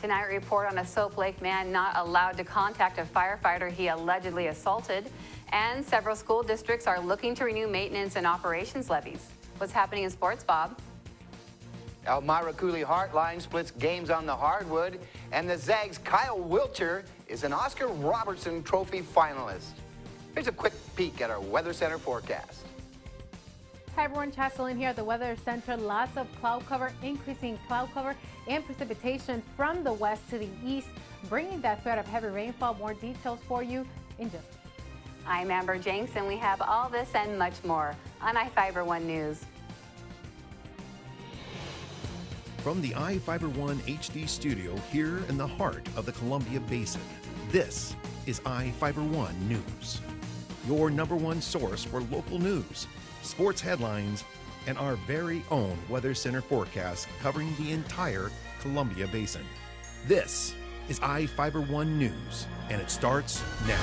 Tonight, a report on a Soap Lake man not allowed to contact a firefighter he allegedly assaulted. And several school districts are looking to renew maintenance and operations levies. What's happening in sports, Bob? Elmira Cooley Heartline splits games on the hardwood. And the Zags' Kyle Wilcher is an Oscar Robertson Trophy finalist. Here's a quick peek at our Weather Center forecast. Hi everyone, Cheslin here at the Weather Center. Lots of cloud cover, increasing cloud cover and precipitation from the west to the east, bringing that threat of heavy rainfall. More details for you in just a minute. I'm Amber Jenks, and we have all this and much more on iFIBER 1 News. From the iFIBER 1 HD studio here in the heart of the Columbia Basin, this is iFIBER 1 News, your #1 source for local news, sports headlines, and our very own Weather Center forecast covering the entire Columbia Basin. This is iFIBER 1 News, and it starts now.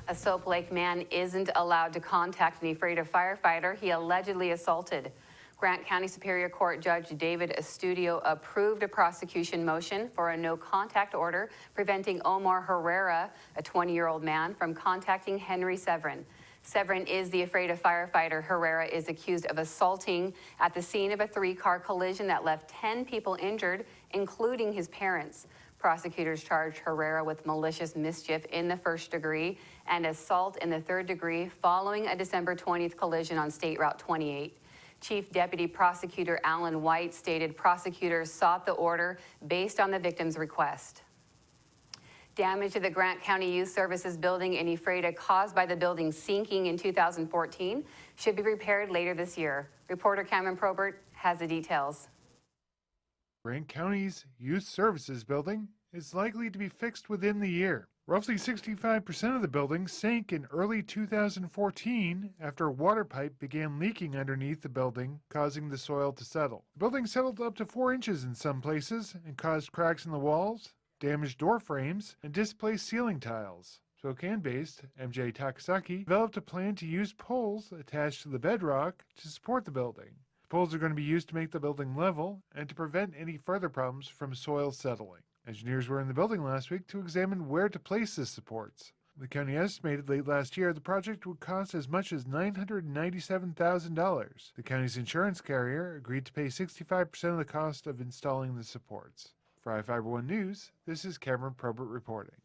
A Soap Lake man isn't allowed to contact an Ephrata firefighter he allegedly assaulted. Grant County Superior Court Judge David Estudio approved a prosecution motion for a no-contact order preventing Omar Herrera, a 20-year-old man, from contacting Henry Severin. Severin is the Ephrata firefighter Herrera is accused of assaulting at the scene of a 3-car collision that left 10 people injured, including his parents. Prosecutors charged Herrera with malicious mischief in the 1st degree and assault in the 3rd degree following a December 20th collision on State Route 28. Chief Deputy Prosecutor Alan White stated prosecutors sought the order based on the victim's request. Damage to the Grant County Youth Services building in Ephrata caused by the building sinking in 2014 should be repaired later this year. Reporter Cameron Probert has the details. Grant County's Youth Services building is likely to be fixed within the year. Roughly 65% of the building sank in early 2014 after a water pipe began leaking underneath the building, causing the soil to settle. The building settled up to 4 inches in some places and caused cracks in the walls, damaged door frames, and displaced ceiling tiles. Spokane-based MJ Takasaki developed a plan to use poles attached to the bedrock to support the building. The poles are going to be used to make the building level and to prevent any further problems from soil settling. Engineers were in the building last week to examine where to place the supports. The county estimated late last year the project would cost as much as $997,000. The county's insurance carrier agreed to pay 65% of the cost of installing the supports. For iFIBER 1 News, this is Cameron Probert reporting.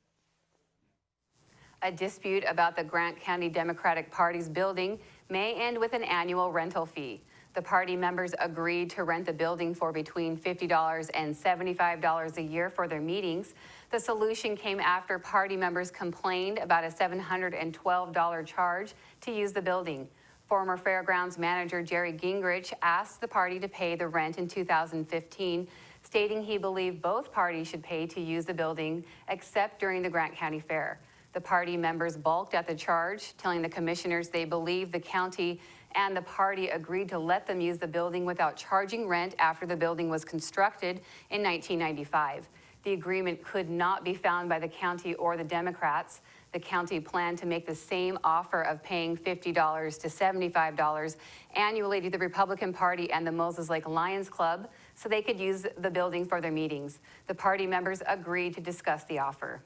A dispute about the Grant County Democratic Party's building may end with an annual rental fee. The party members agreed to rent the building for between $50 and $75 a year for their meetings. The solution came after party members complained about a $712 charge to use the building. Former Fairgrounds manager Jerry Gingrich asked the party to pay the rent in 2015, stating he believed both parties should pay to use the building except during the Grant County Fair. The party members balked at the charge, telling the commissioners they believed the county and the party agreed to let them use the building without charging rent after the building was constructed in 1995. The agreement could not be found by the county or the Democrats. The county planned to make the same offer of paying $50 to $75 annually to the Republican Party and the Moses Lake Lions Club so they could use the building for their meetings. The party members agreed to discuss the offer.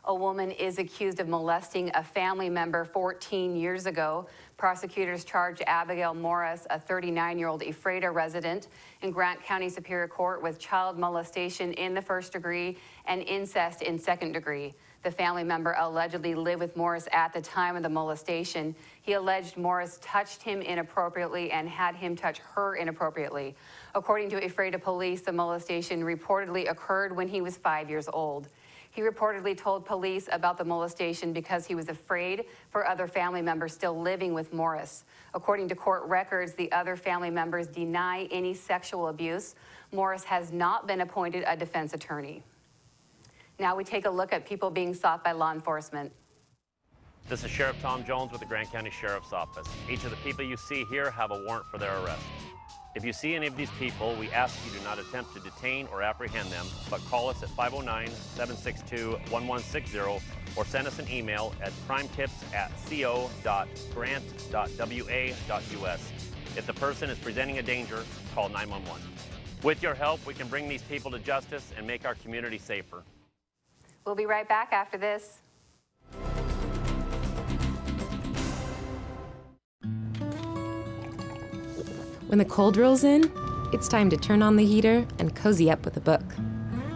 A woman is accused of molesting a family member 14 years ago. Prosecutors charged Abigail Morris, a 39-year-old Ephrata resident in Grant County Superior Court, with child molestation in the 1st degree and incest in 2nd degree. The family member allegedly lived with Morris at the time of the molestation. He alleged Morris touched him inappropriately and had him touch her inappropriately. According to Ephrata police, the molestation reportedly occurred when he was 5 years old. He reportedly told police about the molestation because he was afraid for other family members still living with Morris. According to court records, the other family members deny any sexual abuse. Morris has not been appointed a defense attorney. Now we take a look at people being sought by law enforcement. This is Sheriff Tom Jones with the Grant County Sheriff's Office. Each of the people you see here have a warrant for their arrest. If you see any of these people, we ask you do not attempt to detain or apprehend them, but call us at 509-762-1160 or send us an email at crimetips@co.grant.wa.us. If the person is presenting a danger, call 911. With your help, we can bring these people to justice and make our community safer. We'll be right back after this. When the cold rolls in, it's time to turn on the heater and cozy up with a book.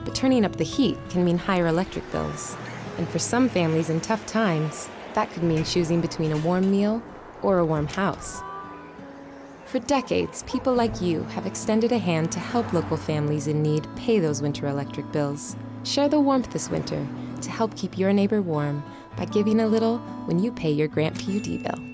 But turning up the heat can mean higher electric bills. And for some families in tough times, that could mean choosing between a warm meal or a warm house. For decades, people like you have extended a hand to help local families in need pay those winter electric bills. Share the warmth this winter to help keep your neighbor warm by giving a little when you pay your Grant PUD bill.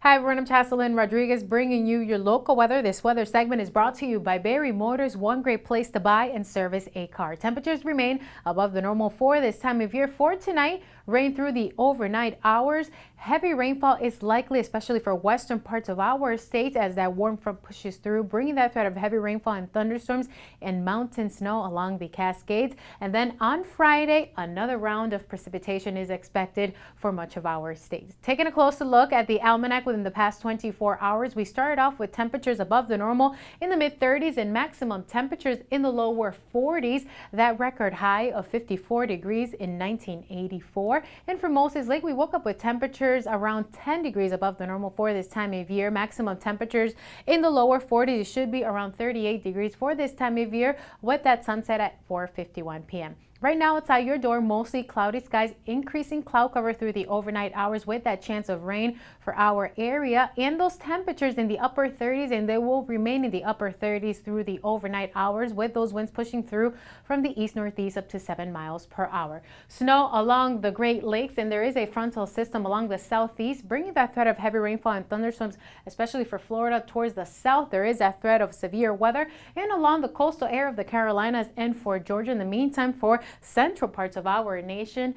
Hi everyone, I'm Chaselyn Rodriguez bringing you your local weather. This weather segment is brought to you by Barry Motors, one great place to buy and service a car. Temperatures remain above the normal for this time of year. For tonight, rain through the overnight hours. Heavy rainfall is likely, especially for western parts of our state as that warm front pushes through, bringing that threat of heavy rainfall and thunderstorms and mountain snow along the Cascades. And then on Friday, another round of precipitation is expected for much of our state. Taking a closer look at the almanac within the past 24 hours, we started off with temperatures above the normal in the mid-30s and maximum temperatures in the lower 40s. That record high of 54 degrees in 1984. And for Moses Lake, we woke up with temperatures around 10 degrees above the normal for this time of year. Maximum temperatures in the lower 40s. It should be around 38 degrees for this time of year with that sunset at 4:51 p.m. Right now, outside your door, mostly cloudy skies, increasing cloud cover through the overnight hours with that chance of rain for our area. And those temperatures in the upper 30s, and they will remain in the upper 30s through the overnight hours with those winds pushing through from the east-northeast up to 7 miles per hour. Snow along the Great Lakes, and there is a frontal system along the southeast, bringing that threat of heavy rainfall and thunderstorms, especially for Florida towards the south. There is that threat of severe weather, and along the coastal area of the Carolinas and for Georgia. In the meantime, for central parts of our nation,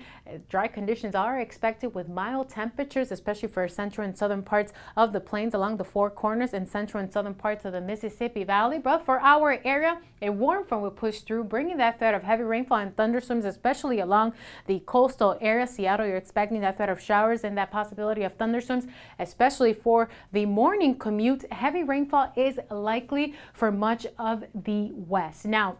dry conditions are expected with mild temperatures, especially for central and southern parts of the plains along the Four Corners and central and southern parts of the Mississippi Valley. But for our area, a warm front will push through, bringing that threat of heavy rainfall and thunderstorms, especially along the coastal area. Seattle, you're expecting that threat of showers and that possibility of thunderstorms, especially for the morning commute. Heavy rainfall is likely for much of the west. Now,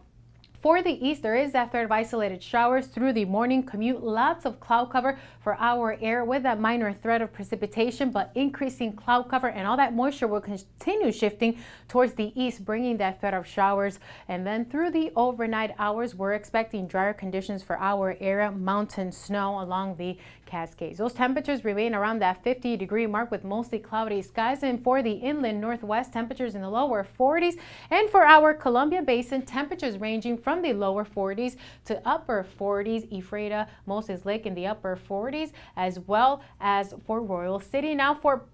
for the east, there is that threat of isolated showers through the morning commute. Lots of cloud cover for our area with that minor threat of precipitation, but increasing cloud cover, and all that moisture will continue shifting towards the east, bringing that threat of showers. And then through the overnight hours, we're expecting drier conditions for our area, mountain snow along the Cascades. Those temperatures remain around that 50-degree mark with mostly cloudy skies. And for the inland northwest, temperatures in the lower 40s. And for our Columbia Basin, temperatures ranging from the lower 40s to upper 40s. Ephrata, Moses Lake in the upper 40s, as well as for Royal City. Now for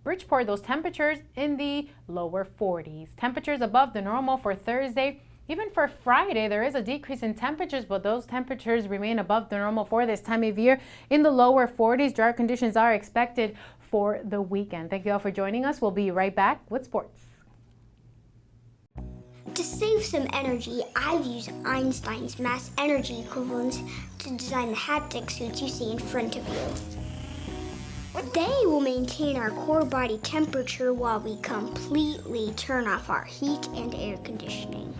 Bridgeport, those temperatures in the lower 40s. Temperatures above the normal for Thursday. Even for Friday, there is a decrease in temperatures, but those temperatures remain above the normal for this time of year in the lower 40s. Dry conditions are expected for the weekend. Thank you all for joining us. We'll be right back with sports. To save some energy, I've used Einstein's mass energy equivalents to design the haptic suits you see in front of you. They will maintain our core body temperature while we completely turn off our heat and air conditioning.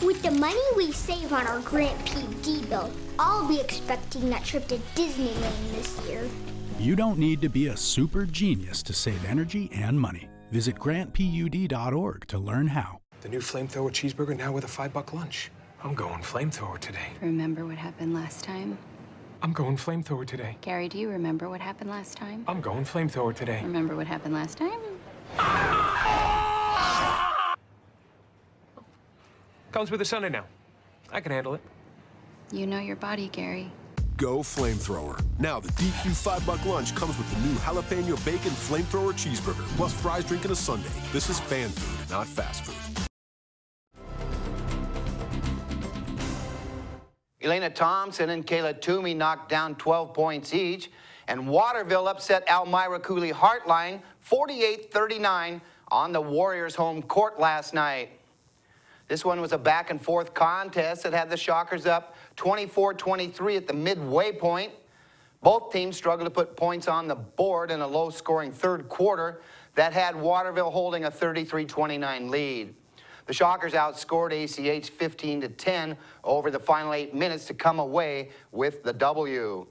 With the money we save on our Grant PUD bill, I'll be expecting that trip to Disneyland this year. You don't need to be a super genius to save energy and money. Visit grantpud.org to learn how. The new flamethrower cheeseburger now with a $5 lunch. I'm going flamethrower today. Remember what happened last time? I'm going flamethrower today. Gary, do you remember what happened last time? I'm going flamethrower today. Remember what happened last time? Comes with a Sunday now. I can handle it. You know your body, Gary. Go Flamethrower. Now the DQ $5 lunch comes with the new jalapeno bacon flamethrower cheeseburger, plus fries, drink, and a sundae. This is fan food, not fast food. Elena Thompson and Kayla Toomey knocked down 12 points each, and Waterville upset Elmira Cooley Heartline 48-39 on the Warriors' home court last night. This one was a back-and-forth contest that had the Shockers up 24-23 at the midway point. Both teams struggled to put points on the board in a low-scoring third quarter that had Waterville holding a 33-29 lead. The Shockers outscored ACH 15-10 over the final 8 minutes to come away with the W.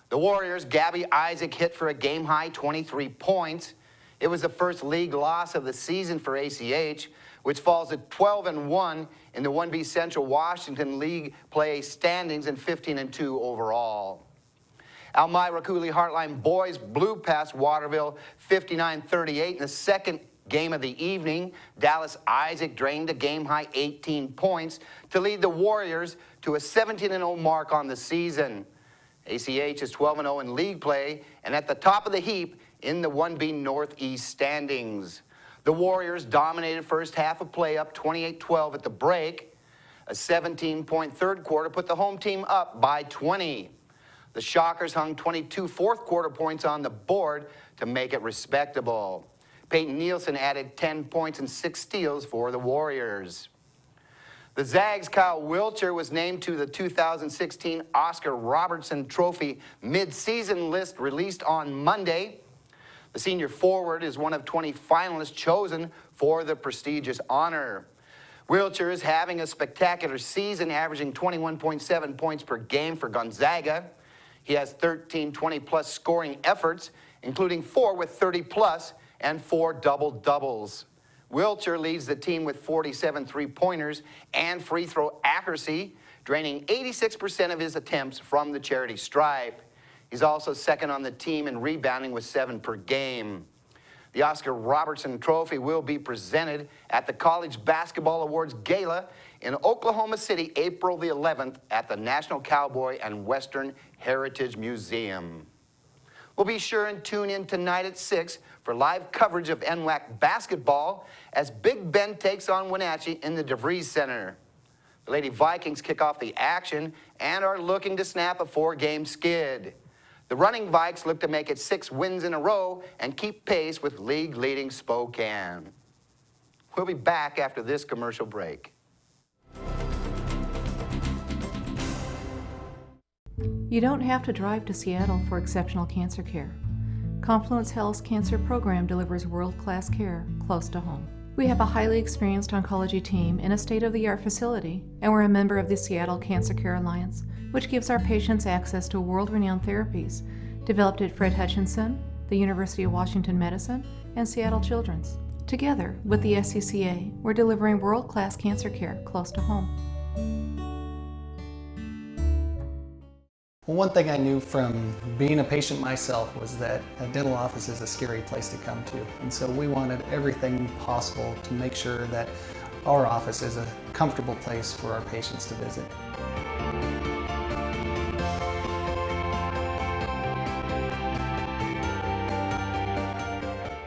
The Warriors' Gabby Isaac hit for a game-high 23 points. It was the first league loss of the season for ACH, which falls at 12-1 in the 1B Central Washington League play standings and 15-2 overall. Elmira Cooley Heartline boys blew past Waterville 59-38 in the second game of the evening. Dallas Isaac drained a game-high 18 points to lead the Warriors to a 17-0 mark on the season. ACH is 12-0 in league play and at the top of the heap in the 1B Northeast standings. The Warriors dominated first half of play up 28-12 at the break. A 17-point third quarter put the home team up by 20. The Shockers hung 22 fourth quarter points on the board to make it respectable. Peyton Nielsen added 10 points and 6 steals for the Warriors. The Zags' Kyle Wilcher was named to the 2016 Oscar Robertson Trophy mid-season list released on Monday. The senior forward is one of 20 finalists chosen for the prestigious honor. Wilcher is having a spectacular season, averaging 21.7 points per game for Gonzaga. He has 13 20-plus scoring efforts, including 4 with 30-plus and 4 double-doubles. Wilcher leads the team with 47 three-pointers and free throw accuracy, draining 86% of his attempts from the charity stripe. He's also second on the team in rebounding with 7 per game. The Oscar Robertson Trophy will be presented at the College Basketball Awards Gala in Oklahoma City, April the 11th at the National Cowboy and Western Heritage Museum. We'll be sure and tune in tonight at 6 for live coverage of NWAC basketball as Big Ben takes on Wenatchee in the DeVries Center. The Lady Vikings kick off the action and are looking to snap a 4-game skid. The Running Vikes look to make it 6 wins in a row and keep pace with league-leading Spokane. We'll be back after this commercial break. You don't have to drive to Seattle for exceptional cancer care. Confluence Health's cancer program delivers world-class care close to home. We have a highly experienced oncology team in a state-of-the-art facility, and we're a member of the Seattle Cancer Care Alliance, which gives our patients access to world-renowned therapies developed at Fred Hutchinson, the University of Washington Medicine, and Seattle Children's. Together with the SCCA, we're delivering world-class cancer care close to home. Well, one thing I knew from being a patient myself was that a dental office is a scary place to come to. And so we wanted everything possible to make sure that our office is a comfortable place for our patients to visit.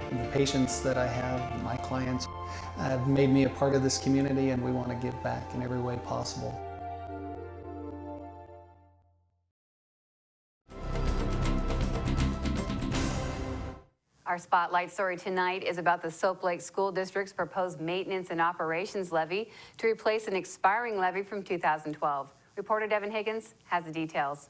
The patients that I have, my clients, have made me a part of this community, and we want to give back in every way possible. Our spotlight story tonight is about the Soap Lake School District's proposed maintenance and operations levy to replace an expiring levy from 2012. Reporter Devin Higgins has the details.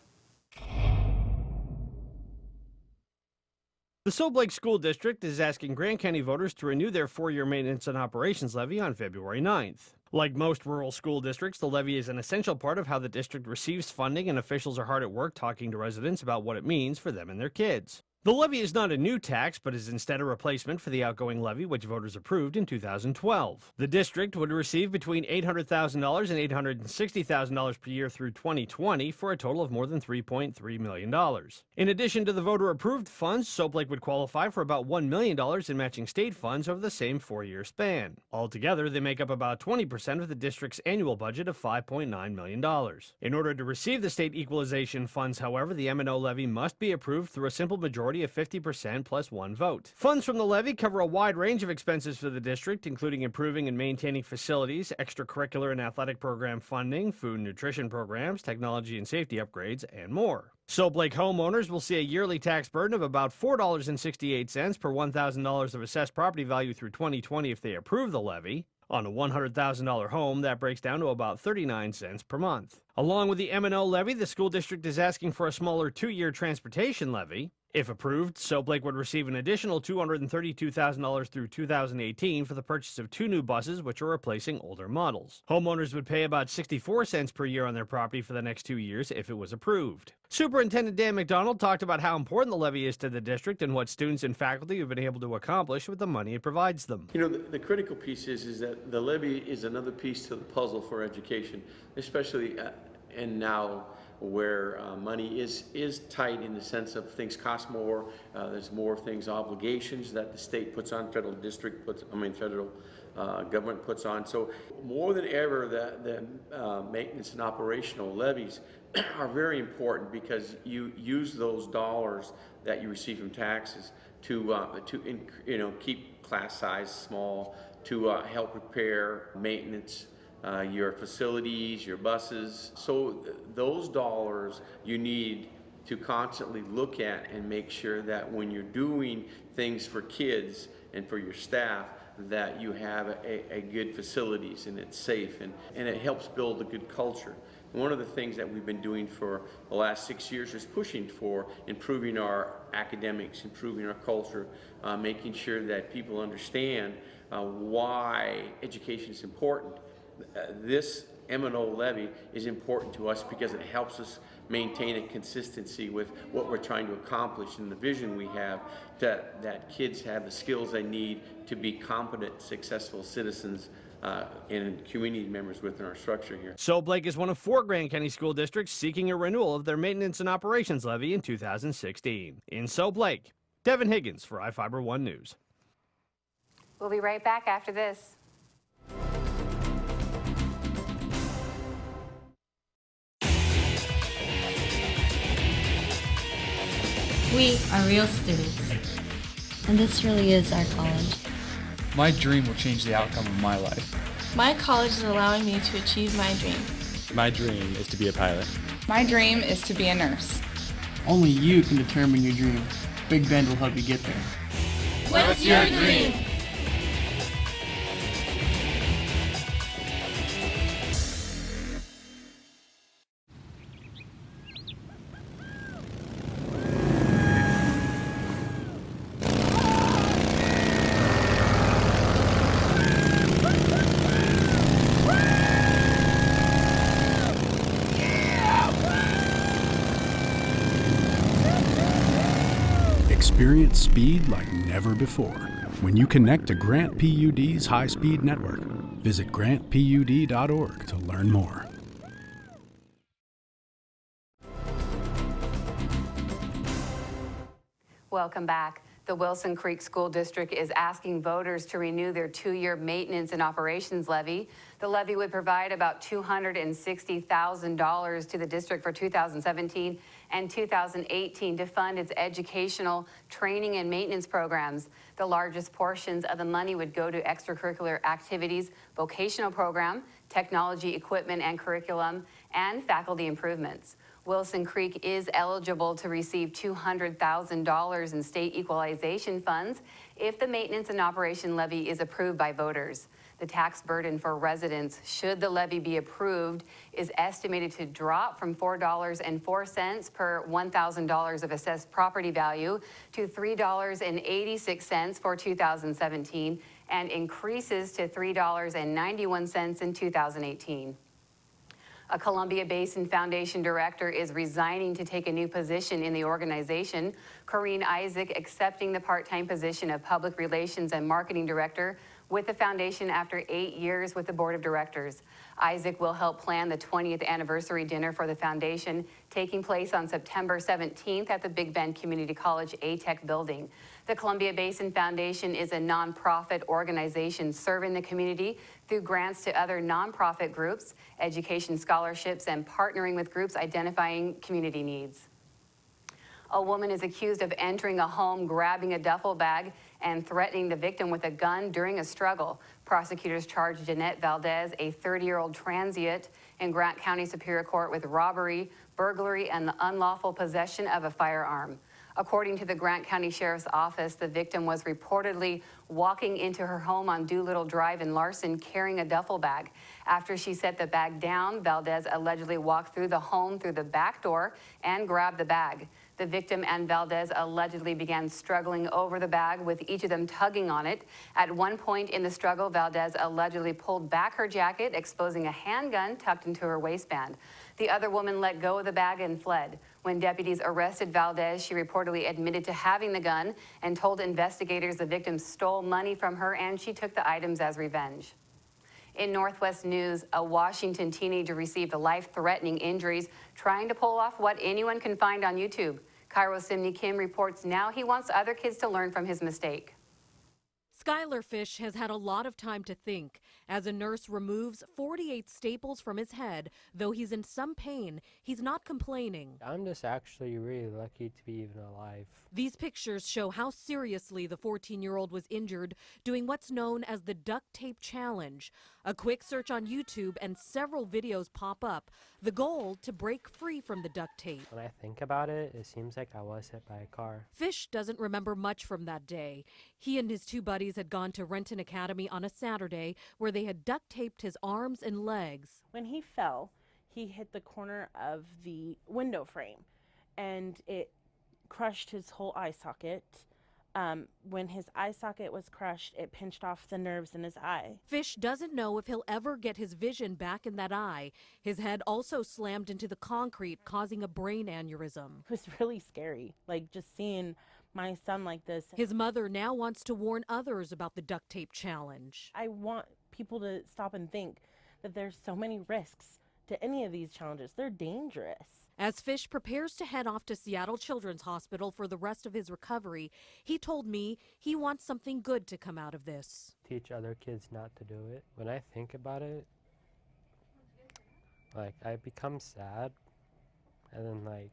The Soap Lake School District is asking Grant County voters to renew their 4-year maintenance and operations levy on February 9th. Like most rural school districts, the levy is an essential part of how the district receives funding, and officials are hard at work talking to residents about what it means for them and their kids. The levy is not a new tax, but is instead a replacement for the outgoing levy, which voters approved in 2012. The district would receive between $800,000 and $860,000 per year through 2020 for a total of more than $3.3 million. In addition to the voter-approved funds, Soap Lake would qualify for about $1 million in matching state funds over the same 4-year span. Altogether, they make up about 20% of the district's annual budget of $5.9 million. In order to receive the state equalization funds, however, the M&O levy must be approved through a simple majority of 50% plus 1 vote. Funds from the levy cover a wide range of expenses for the district, including improving and maintaining facilities, extracurricular and athletic program funding, food and nutrition programs, technology and safety upgrades, and more. Soap Lake homeowners will see a yearly tax burden of about $4.68 per $1,000 of assessed property value through 2020 if they approve the levy. On a $100,000 home, that breaks down to about 39 cents per month. Along with the M&O levy, the school district is asking for a smaller 2-year transportation levy. If approved, Soap Lake would receive an additional $232,000 through 2018 for the purchase of 2 new buses, which are replacing older models. Homeowners would pay about 64 cents per year on their property for the next 2 years if it was approved. Superintendent Dan McDonald talked about how important the levy is to the district and what students and faculty have been able to accomplish with the money it provides them. You know, the critical piece is that the levy is another piece to the puzzle for education, especially and now where money is tight in the sense of things cost more, there's more things, obligations that the state puts on, federal government puts on. So more than ever, the maintenance and operational levies are very important because you use those dollars that you receive from taxes to keep class size small, to help repair, maintenance, your facilities, your buses. So those dollars you need to constantly look at and make sure that when you're doing things for kids and for your staff, that you have a good facilities and it's safe and it helps build a good culture. One of the things that we've been doing for the last 6 years is pushing for improving our academics, improving our culture, making sure that people understand why education is important. This M&O levy is important to us because it helps us maintain a consistency with what we're trying to accomplish and the vision we have that kids have the skills they need to be competent, successful citizens and community members within our structure here. Soap Lake is one of 4 Grand County school districts seeking a renewal of their maintenance and operations levy in 2016. In Soap Lake, Devin Higgins for iFIBER 1 News. We'll be right back after this. We are real students, and this really is our college. My dream will change the outcome of my life. My college is allowing me to achieve my dream. My dream is to be a pilot. My dream is to be a nurse. Only you can determine your dream. Big Bend will help you get there. What's your dream? Experience speed like never before when you connect to Grant PUD's high-speed network. Visit grantpud.org to learn more. Welcome back. The Wilson Creek School District is asking voters to renew their 2-year maintenance and operations levy. The levy would provide about $260,000 to the district for 2017 and 2018 to fund its educational, training, and maintenance programs. The largest portions of the money would go to extracurricular activities, vocational program, technology, equipment, and curriculum, and faculty improvements. Wilson Creek is eligible to receive $200,000 in state equalization funds if the maintenance and operation levy is approved by voters. The tax burden for residents, should the levy be approved, is estimated to drop from $4.04 per $1,000 of assessed property value to $3.86 for 2017 and increases to $3.91 in 2018. A Columbia Basin Foundation director is resigning to take a new position in the organization. Corrine Isaac accepting the part-time position of Public Relations and Marketing Director with the foundation after 8 years with the board of directors. Isaac will help plan the 20th anniversary dinner for the foundation, taking place on September 17th at the Big Bend Community College ATEC building. The Columbia Basin Foundation is a nonprofit organization serving the community through grants to other nonprofit groups, education scholarships, and partnering with groups identifying community needs. A woman is accused of entering a home, grabbing a duffel bag, and threatening the victim with a gun during a struggle. Prosecutors charged Jeanette Valdez, a 30-year-old transient in Grant County Superior Court, with robbery, burglary, and the unlawful possession of a firearm. According to the Grant County Sheriff's Office, the victim was reportedly walking into her home on Doolittle Drive in Larson carrying a duffel bag. After she set the bag down, Valdez allegedly walked through the home through the back door and grabbed the bag. The victim and Valdez allegedly began struggling over the bag, with each of them tugging on it. At one point in the struggle, Valdez allegedly pulled back her jacket, exposing a handgun tucked into her waistband. The other woman let go of the bag and fled. When deputies arrested Valdez, she reportedly admitted to having the gun and told investigators the victim stole money from her and she took the items as revenge. In Northwest news, a Washington teenager received life-threatening injuries trying to pull off what anyone can find on YouTube. Cairo's Simney Kim reports now he wants other kids to learn from his mistake. Skylar Fish has had a lot of time to think as a nurse removes 48 staples from his head. Though he's in some pain, he's not complaining. I'm just actually really lucky to be even alive. These pictures show how seriously the 14-year-old was injured doing what's known as the duct tape challenge. A quick search on YouTube and several videos pop up. The goal, to break free from the duct tape. When I think about it, it seems like I was hit by a car. Fish doesn't remember much from that day. He and his two buddies had gone to Renton Academy on a Saturday where they had duct taped his arms and legs. When he fell, he hit the corner of the window frame and it crushed his whole eye socket. When his eye socket was crushed, it pinched off the nerves in his eye. Fish doesn't know if he'll ever get his vision back in that eye. His head also slammed into the concrete, causing a brain aneurysm. It was really scary, like just seeing my son like this. His mother now wants to warn others about the duct tape challenge. I want people to stop and think that there's so many risks to any of these challenges. They're dangerous. As Fish prepares to head off to Seattle Children's Hospital for the rest of his recovery, he told me he wants something good to come out of this. Teach other kids not to do it. When I think about it, like, I become sad and then, like,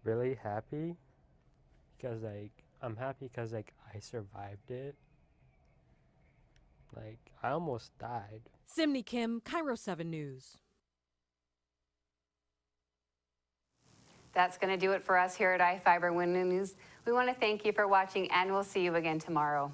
really happy because, like, I'm happy because, like, I survived it. Like, I almost died. Simney Kim, Cairo 7 News. That's going to do it for us here at iFIBER Window News. We want to thank you for watching, and we'll see you again tomorrow.